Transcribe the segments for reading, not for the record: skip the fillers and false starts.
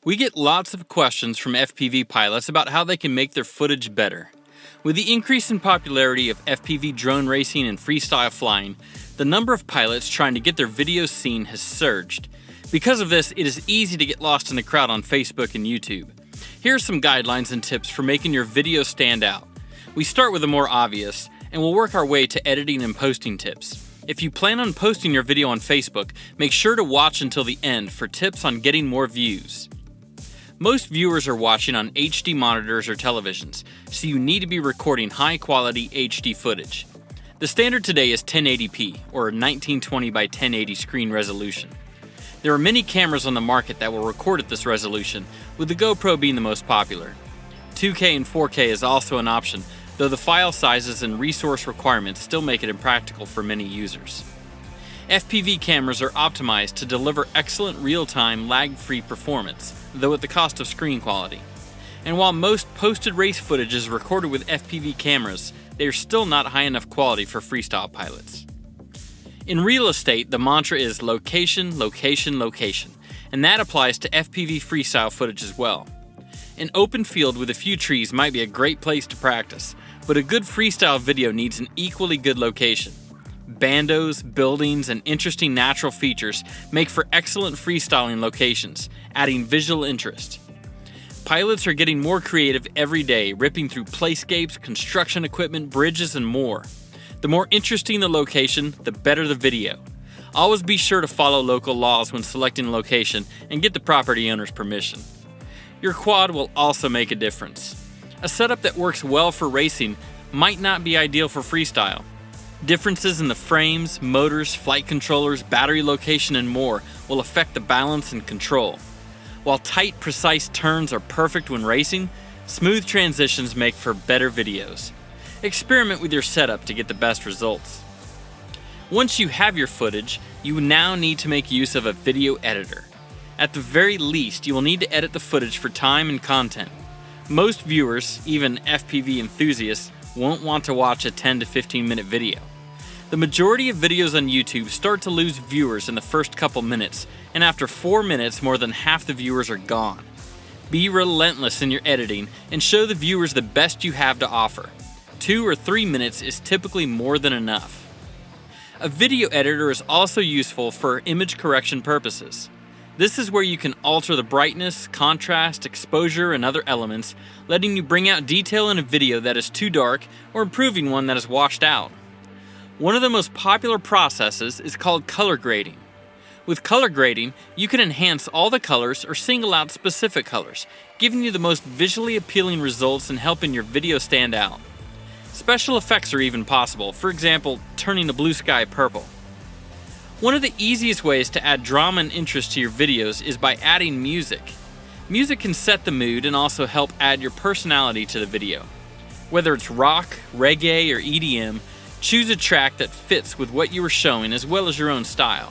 We get lots of questions from FPV pilots about how they can make their footage better. With the increase in popularity of FPV drone racing and freestyle flying, the number of pilots trying to get their videos seen has surged. Because of this, it is easy to get lost in the crowd on Facebook and YouTube. Here are some guidelines and tips for making your video stand out. We start with the more obvious, and we'll work our way to editing and posting tips. If you plan on posting your video on Facebook, make sure to watch until the end for tips on getting more views. Most viewers are watching on HD monitors or televisions, so you need to be recording high-quality HD footage. The standard today is 1080p, or 1920 by 1080 screen resolution. There are many cameras on the market that will record at this resolution, with the GoPro being the most popular. 2K and 4K is also an option, though the file sizes and resource requirements still make it impractical for many users. FPV cameras are optimized to deliver excellent real-time, lag-free performance, though at the cost of screen quality. And while most posted race footage is recorded with FPV cameras, they are still not high enough quality for freestyle pilots. In real estate, the mantra is location, location, location, and that applies to FPV freestyle footage as well. An open field with a few trees might be a great place to practice, but a good freestyle video needs an equally good location. Bandos, buildings, and interesting natural features make for excellent freestyling locations, adding visual interest. Pilots are getting more creative every day, ripping through playscapes, construction equipment, bridges, and more. The more interesting the location, the better the video. Always be sure to follow local laws when selecting a location and get the property owner's permission. Your quad will also make a difference. A setup that works well for racing might not be ideal for freestyle. Differences in the frames, motors, flight controllers, battery location, and more will affect the balance and control. While tight, precise turns are perfect when racing, smooth transitions make for better videos. Experiment with your setup to get the best results. Once you have your footage, you now need to make use of a video editor. At the very least, you will need to edit the footage for time and content. Most viewers, even FPV enthusiasts, won't want to watch a 10 to 15 minute video. The majority of videos on YouTube start to lose viewers in the first couple minutes, and after 4 minutes, more than half the viewers are gone. Be relentless in your editing and show the viewers the best you have to offer. 2 or 3 minutes is typically more than enough. A video editor is also useful for image correction purposes. This is where you can alter the brightness, contrast, exposure, and other elements, letting you bring out detail in a video that is too dark or improving one that is washed out. One of the most popular processes is called color grading. With color grading, you can enhance all the colors or single out specific colors, giving you the most visually appealing results and helping your video stand out. Special effects are even possible, for example, turning the blue sky purple. One of the easiest ways to add drama and interest to your videos is by adding music. Music can set the mood and also help add your personality to the video. Whether it's rock, reggae, or EDM, choose a track that fits with what you are showing as well as your own style.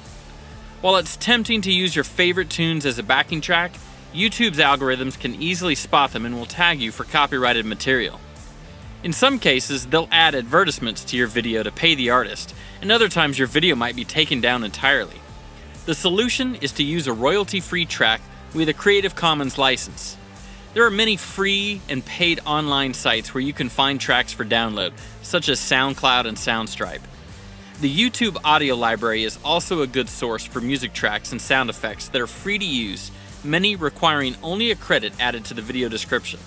While it's tempting to use your favorite tunes as a backing track, YouTube's algorithms can easily spot them and will tag you for copyrighted material. In some cases, they'll add advertisements to your video to pay the artist, and other times your video might be taken down entirely. The solution is to use a royalty-free track with a Creative Commons license. There are many free and paid online sites where you can find tracks for download, such as SoundCloud and Soundstripe. The YouTube audio library is also a good source for music tracks and sound effects that are free to use, many requiring only a credit added to the video description.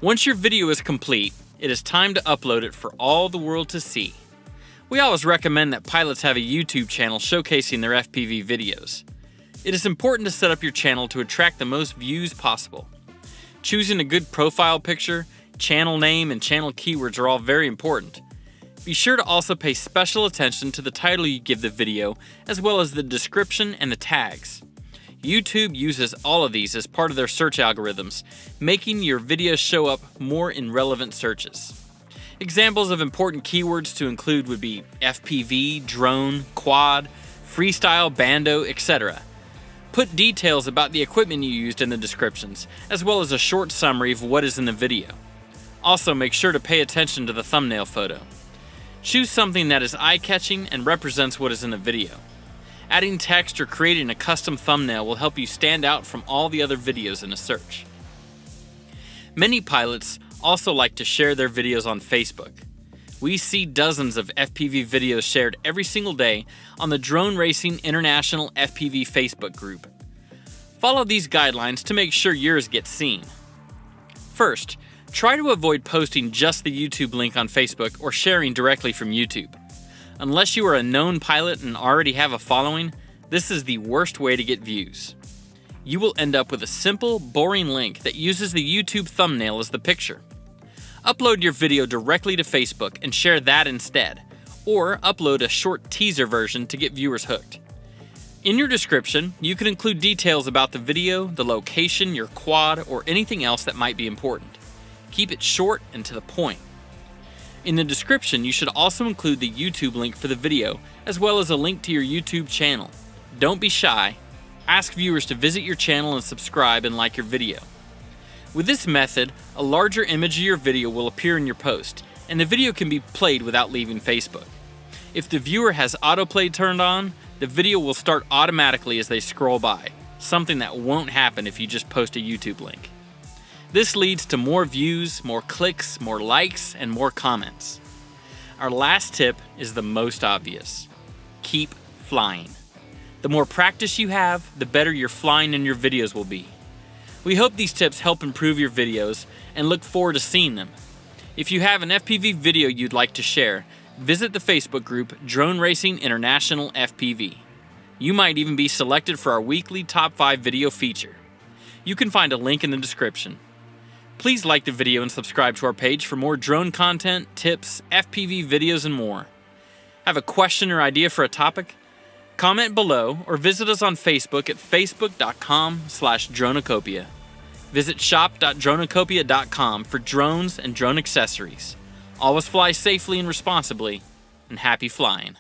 Once your video is complete, it is time to upload it for all the world to see. We always recommend that pilots have a YouTube channel showcasing their FPV videos. It is important to set up your channel to attract the most views possible. Choosing a good profile picture, channel name, and channel keywords are all very important. Be sure to also pay special attention to the title you give the video, as well as the description and the tags. YouTube uses all of these as part of their search algorithms, making your videos show up more in relevant searches. Examples of important keywords to include would be FPV, drone, quad, freestyle, bando, etc. Put details about the equipment you used in the descriptions, as well as a short summary of what is in the video. Also, make sure to pay attention to the thumbnail photo. Choose something that is eye-catching and represents what is in the video. Adding text or creating a custom thumbnail will help you stand out from all the other videos in a search. Many pilots also like to share their videos on Facebook. We see dozens of FPV videos shared every single day on the Drone Racing International FPV Facebook group. Follow these guidelines to make sure yours gets seen. First, try to avoid posting just the YouTube link on Facebook or sharing directly from YouTube. Unless you are a known pilot and already have a following, this is the worst way to get views. You will end up with a simple, boring link that uses the YouTube thumbnail as the picture. Upload your video directly to Facebook and share that instead, or upload a short teaser version to get viewers hooked. In your description, you can include details about the video, the location, your quad, or anything else that might be important. Keep it short and to the point. In the description, you should also include the YouTube link for the video, as well as a link to your YouTube channel. Don't be shy. Ask viewers to visit your channel and subscribe and like your video. With this method, a larger image of your video will appear in your post, and the video can be played without leaving Facebook. If the viewer has autoplay turned on, the video will start automatically as they scroll by, something that won't happen if you just post a YouTube link. This leads to more views, more clicks, more likes, and more comments. Our last tip is the most obvious. Keep flying. The more practice you have, the better your flying and your videos will be. We hope these tips help improve your videos and look forward to seeing them. If you have an FPV video you'd like to share, visit the Facebook group Drone Racing International FPV. You might even be selected for our weekly Top 5 video feature. You can find a link in the description. Please like the video and subscribe to our page for more drone content, tips, FPV videos, and more. Have a question or idea for a topic? Comment below or visit us on Facebook at facebook.com/Dronucopia. Visit shop.dronucopia.com for drones and drone accessories. Always fly safely and responsibly, and happy flying.